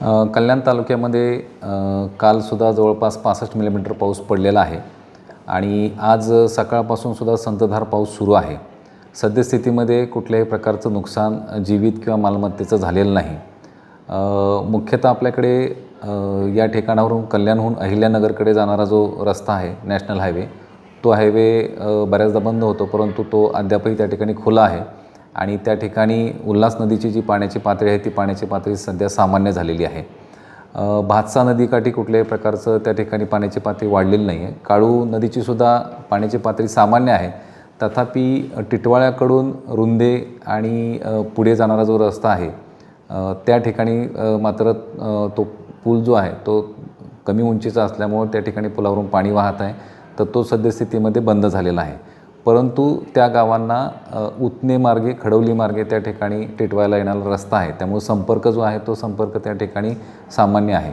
कल्याण तालुक्यामध्ये कालसुद्धा जवळपास 65 मिलीमीटर पाऊस पडलेला आहे आणि आज सकाळपासूनसुद्धा संततधार पाऊस सुरू आहे. सद्यस्थितीमध्ये कुठल्याही प्रकारचं नुकसान जीवित किंवा मालमत्तेचं झालेलं नाही. मुख्यतः आपल्याकडे या ठिकाणावरून कल्याणहून अहिल्यानगरकडे जाणारा जो रस्ता आहे, नॅशनल हायवे, तो हायवे बऱ्याचदा बंद होतो, परंतु तो अद्यापही त्या ठिकाणी खुला आहे आणि त्या ठिकाणी उल्हास नदीची जी पाण्याची पातळी आहे ती पाण्याची पातळी सध्या सामान्य झालेली आहे. भातसा नदीकाठी कुठल्याही प्रकारचं त्या ठिकाणी पाण्याची पातळी वाढलेली नाही आहे. काळू नदीचीसुद्धा पाण्याची पातळी सामान्य आहे. तथापि टिटवाळ्याकडून रुंदे आणि पुढे जाणारा जो रस्ता आहे त्या ठिकाणी मात्र तो पूल जो आहे तो कमी उंचीचा असल्यामुळे त्या ठिकाणी पुलावरून पाणी वाहत आहे, तर तो सद्यस्थितीमध्ये बंद झालेला आहे. परंतु त्या गावांना उतने मार्गे, खडवली मार्गे त्या ठिकाणी टिटवाळ्याला येणारा रस्ता आहे, त्यामुळे संपर्क जो आहे तो संपर्क त्या ठिकाणी सामान्य आहे.